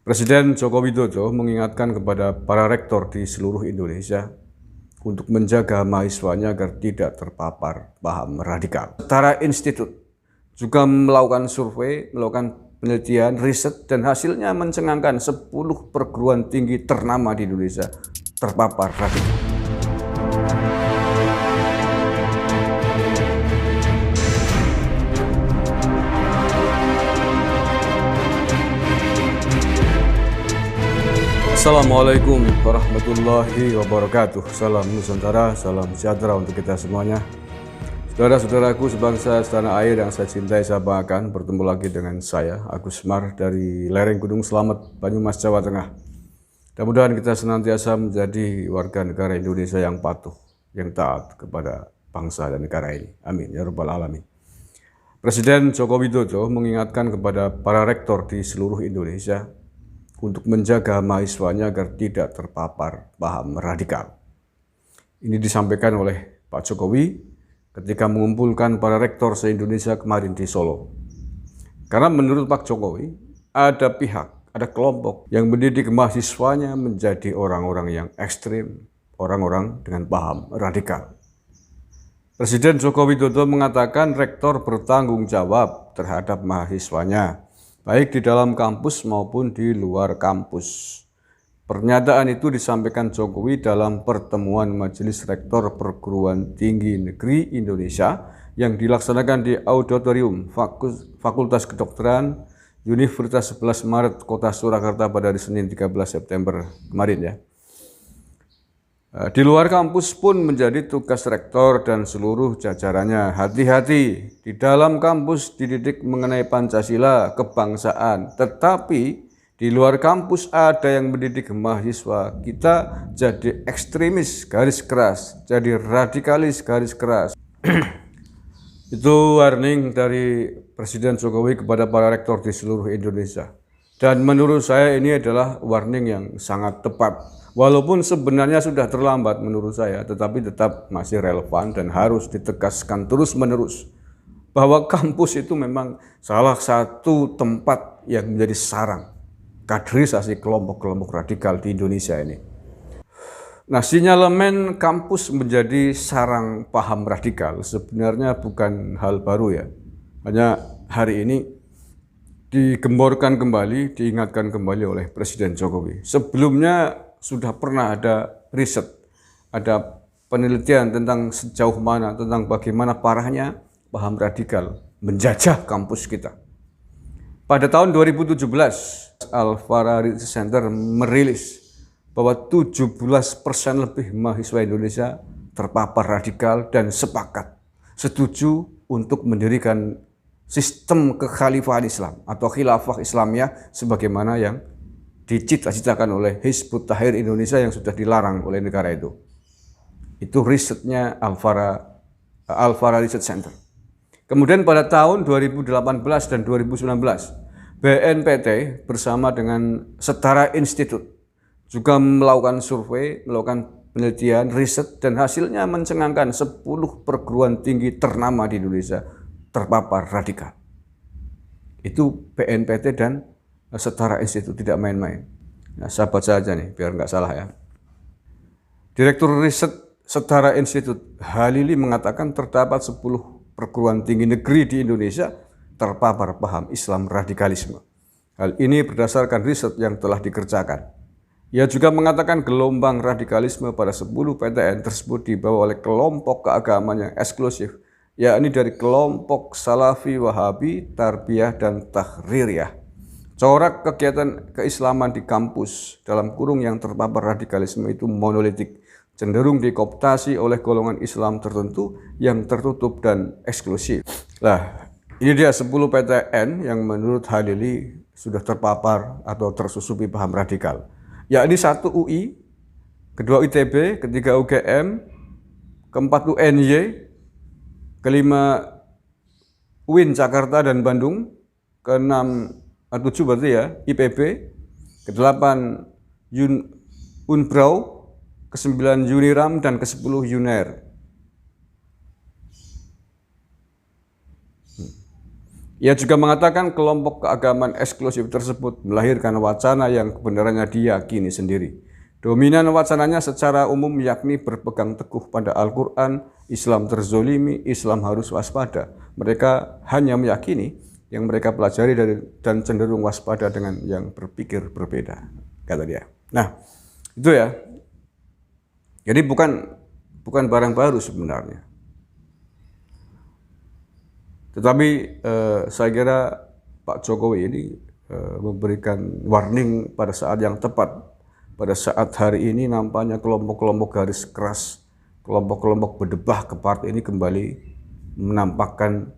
Presiden Joko Widodo mengingatkan kepada para rektor di seluruh Indonesia untuk menjaga mahasiswanya agar tidak terpapar paham radikal. Setara institut juga melakukan survei, melakukan penelitian, riset, dan hasilnya mencengangkan 10 perguruan tinggi ternama di Indonesia terpapar radikal. Assalamualaikum warahmatullahi wabarakatuh. Salam Nusantara, salam sejahtera untuk kita semuanya. Saudara-saudaraku sebangsa setanah air yang saya cintai, saya banggakan, bertemu lagi dengan saya, Agus Mar, dari lereng Gunung Selamet, Banyumas, Jawa Tengah. Mudah-mudahan kita senantiasa menjadi warga negara Indonesia yang patuh, yang taat kepada bangsa dan negara ini. Amin, ya rabbal alamin. Presiden Joko Widodo mengingatkan kepada para rektor di seluruh Indonesia untuk menjaga mahasiswanya agar tidak terpapar paham radikal. Ini disampaikan oleh Pak Jokowi ketika mengumpulkan para rektor se-Indonesia kemarin di Solo. Karena menurut Pak Jokowi, ada pihak, ada kelompok yang mendidik mahasiswanya menjadi orang-orang yang ekstrim, orang-orang dengan paham radikal. Presiden Joko Widodo mengatakan rektor bertanggung jawab terhadap mahasiswanya, baik di dalam kampus maupun di luar kampus. Pernyataan itu disampaikan Jokowi dalam pertemuan Majelis Rektor Perguruan Tinggi Negeri Indonesia yang dilaksanakan di Auditorium Fakultas Kedokteran Universitas 11 Maret Kota Surakarta pada hari Senin 13 September kemarin ya. Di luar kampus pun menjadi tugas rektor dan seluruh jajarannya. Hati-hati, di dalam kampus dididik mengenai Pancasila, kebangsaan. Tetapi di luar kampus ada yang mendidik mahasiswa kita jadi ekstremis garis keras, jadi radikalis garis keras. Itu warning dari Presiden Jokowi kepada para rektor di seluruh Indonesia. Dan menurut saya ini adalah warning yang sangat tepat. Walaupun sebenarnya sudah terlambat menurut saya, tetapi tetap masih relevan dan harus ditegaskan terus-menerus bahwa kampus itu memang salah satu tempat yang menjadi sarang kaderisasi kelompok-kelompok radikal di Indonesia ini. Nah, sinyalemen kampus menjadi sarang paham radikal sebenarnya bukan hal baru ya. Hanya hari ini digemborkan kembali, diingatkan kembali oleh Presiden Jokowi. Sebelumnya sudah pernah ada riset, ada penelitian tentang sejauh mana, tentang bagaimana parahnya paham radikal menjajah kampus kita. Pada tahun 2017, Al-Fara Research Center merilis bahwa 17% lebih mahasiswa Indonesia terpapar radikal dan setuju untuk mendirikan sistem kekhalifahan Islam atau khilafah Islamiyah sebagaimana yang dicita-citakan oleh Hizbut Tahrir Indonesia yang sudah dilarang oleh negara itu. Itu risetnya Al-Fara Research Center. Kemudian pada tahun 2018 dan 2019, BNPT bersama dengan Setara Institut juga melakukan survei, melakukan penelitian, riset, dan hasilnya mencengangkan 10 perguruan tinggi ternama di Indonesia terpapar radikal. Itu BNPT dan Setara Institut, tidak main-main. Nah, saya baca aja nih biar nggak salah ya. Direktur Riset Setara Institut Halili mengatakan terdapat 10 perguruan tinggi negeri di Indonesia terpapar paham Islam radikalisme. Hal ini berdasarkan riset yang telah dikerjakan. Ia juga mengatakan gelombang radikalisme pada 10 PTN tersebut dibawa oleh kelompok keagamaan yang eksklusif, yakni dari kelompok Salafi, Wahabi, Tarbiyah, dan Tahririyah. Corak kegiatan keislaman di kampus dalam kurung yang terpapar radikalisme itu monolitik, cenderung dikooptasi oleh golongan Islam tertentu yang tertutup dan eksklusif. Nah, ini dia 10 PTN yang menurut Halili sudah terpapar atau tersusupi paham radikal. Yakni 1 UI, kedua ITB, ketiga UGM, keempat UNY, kelima UIN Jakarta dan Bandung, keenam 7 berarti ya, IPB, ke-8 Unbrau, ke-9 Uniram, dan ke-10 Unair. Ia juga mengatakan kelompok keagamaan eksklusif tersebut melahirkan wacana yang kebenarannya diyakini sendiri. Dominan wacananya secara umum yakni berpegang teguh pada Al-Quran, Islam terzolimi, Islam harus waspada. Mereka hanya meyakini yang mereka pelajari dan cenderung waspada dengan yang berpikir berbeda, kata dia. Nah, itu ya. Jadi bukan barang baru sebenarnya. Tetapi saya kira Pak Jokowi ini memberikan warning pada saat yang tepat. Pada saat hari ini nampaknya kelompok-kelompok garis keras, kelompok-kelompok berdebah ke partai ini kembali menampakkan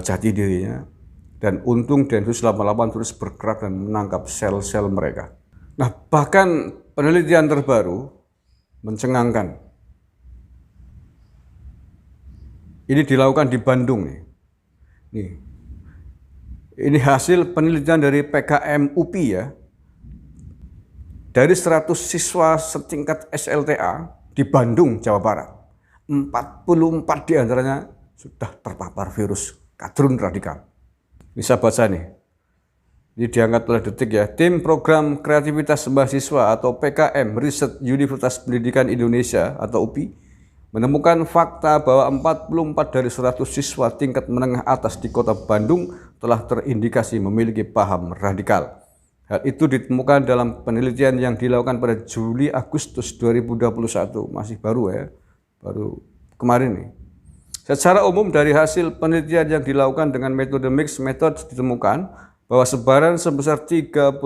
jati dirinya. Dan untung Densus 88 terus bergerak dan menangkap sel-sel mereka. Nah, bahkan penelitian terbaru mencengangkan. Ini dilakukan di Bandung nih. Ini hasil penelitian dari PKM UPI ya. Dari 100 siswa setingkat SLTA di Bandung, Jawa Barat, 44 diantaranya sudah terpapar virus kadrun radikal. Ini saya baca nih. Ini diangkat oleh Detik ya. Tim Program Kreativitas Mahasiswa atau PKM Riset Universitas Pendidikan Indonesia atau UPI menemukan fakta bahwa 44 dari 100 siswa tingkat menengah atas di Kota Bandung telah terindikasi memiliki paham radikal. Hal itu ditemukan dalam penelitian yang dilakukan pada Juli-Agustus 2021, masih baru ya, baru kemarin nih. Secara umum dari hasil penelitian yang dilakukan dengan metode mixed method ditemukan bahwa sebaran sebesar 35%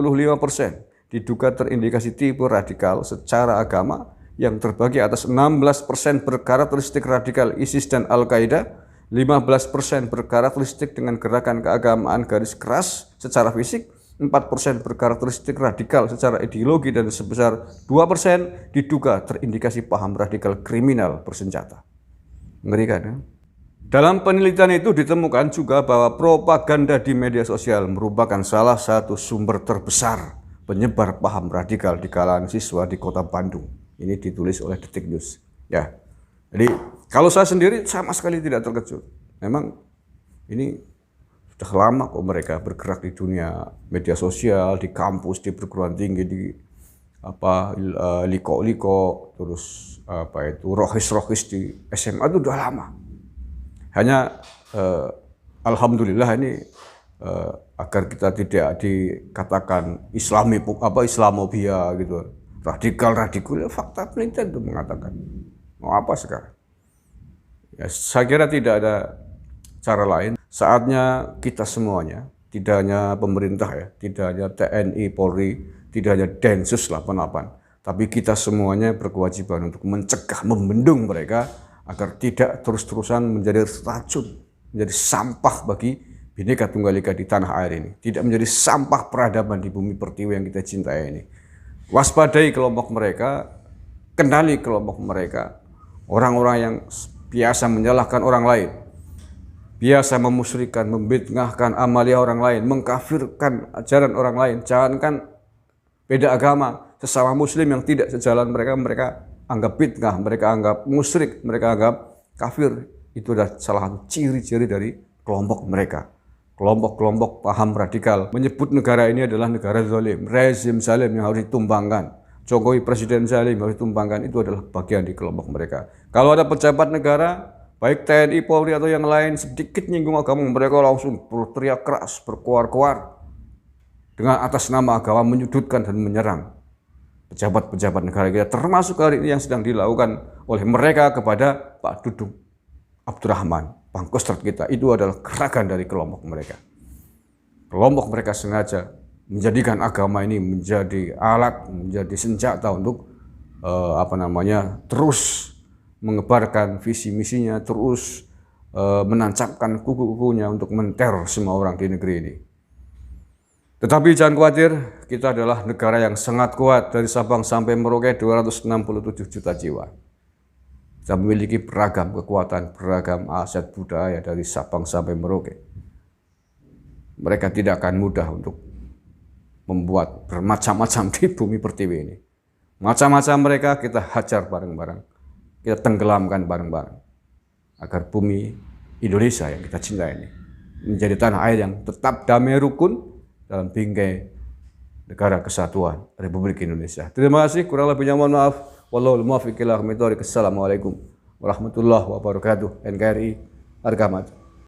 diduga terindikasi tipe radikal secara agama yang terbagi atas 16% berkarakteristik radikal ISIS dan Al-Qaeda, 15% berkarakteristik dengan gerakan keagamaan garis keras secara fisik, 4% berkarakteristik radikal secara ideologi, dan sebesar 2% diduga terindikasi paham radikal kriminal bersenjata. Mengerikan ya? Dalam penelitian itu ditemukan juga bahwa propaganda di media sosial merupakan salah satu sumber terbesar penyebar paham radikal di kalangan siswa di Kota Bandung. Ini ditulis oleh Detik News. Ya, jadi kalau saya sendiri sama sekali tidak terkejut. Memang ini sudah lama kok mereka bergerak di dunia media sosial, di kampus, di perguruan tinggi, di liko-liko, terus rohis-rohis di SMA itu udah lama. Hanya alhamdulillah ini agar kita tidak dikatakan Islamofobia gitu, radikal, fakta penelitian itu mengatakan. Mau apa sekarang? Ya, saya kira tidak ada cara lain. Saatnya kita semuanya, tidak hanya pemerintah ya, tidak hanya TNI, Polri, tidak hanya Densus 88, tapi kita semuanya berkewajiban untuk mencegah, membendung mereka agar tidak terus-terusan menjadi racun, menjadi sampah bagi Bhinneka Tunggal Ika di tanah air ini, tidak menjadi sampah peradaban di bumi pertiwi yang kita cintai ini. Waspadai kelompok mereka, kenali kelompok mereka, orang-orang yang biasa menyalahkan orang lain, biasa memusyrikan, membid'ahkan amalia orang lain, mengkafirkan ajaran orang lain. Jangankan beda agama, sesama muslim yang tidak sejalan mereka anggap bid'ah, mereka anggap musyrik, mereka anggap kafir. Itu adalah salah satu ciri-ciri dari kelompok mereka. Kelompok-kelompok paham radikal menyebut negara ini adalah negara zalim, rezim zalim yang harus ditumbangkan. Jokowi presiden zalim harus ditumbangkan, itu adalah bagian di kelompok mereka. Kalau ada pejabat negara, baik TNI, Polri atau yang lain, sedikit nyinggung agama, mereka langsung berteriak keras, berkoar-koar dengan atas nama agama, menyudutkan dan menyerang pejabat-pejabat negara kita, termasuk hari ini yang sedang dilakukan oleh mereka kepada Pak Dudung Abdurrahman, Pangkostrat kita. Itu adalah gerakan dari kelompok mereka. Kelompok mereka sengaja menjadikan agama ini menjadi alat, menjadi senjata untuk terus mengebarkan visi misinya, terus menancapkan kuku-kukunya untuk menteror semua orang di negeri ini. Tetapi jangan khawatir, kita adalah negara yang sangat kuat dari Sabang sampai Merauke, 267 juta jiwa. Kita memiliki beragam kekuatan, beragam aset budaya dari Sabang sampai Merauke. Mereka tidak akan mudah untuk membuat bermacam-macam di bumi pertiwi ini. Macam-macam mereka kita hajar bareng-bareng, kita tenggelamkan bareng-bareng, agar bumi Indonesia yang kita cintai ini menjadi tanah air yang tetap damai rukun dalam bingkai negara kesatuan Republik Indonesia. Terima kasih, kurang lebihnya mohon maaf. Wallahul muwaffiq ila aqwamit thoriq. Assalamualaikum warahmatullahi wabarakatuh. NKRI harga mati.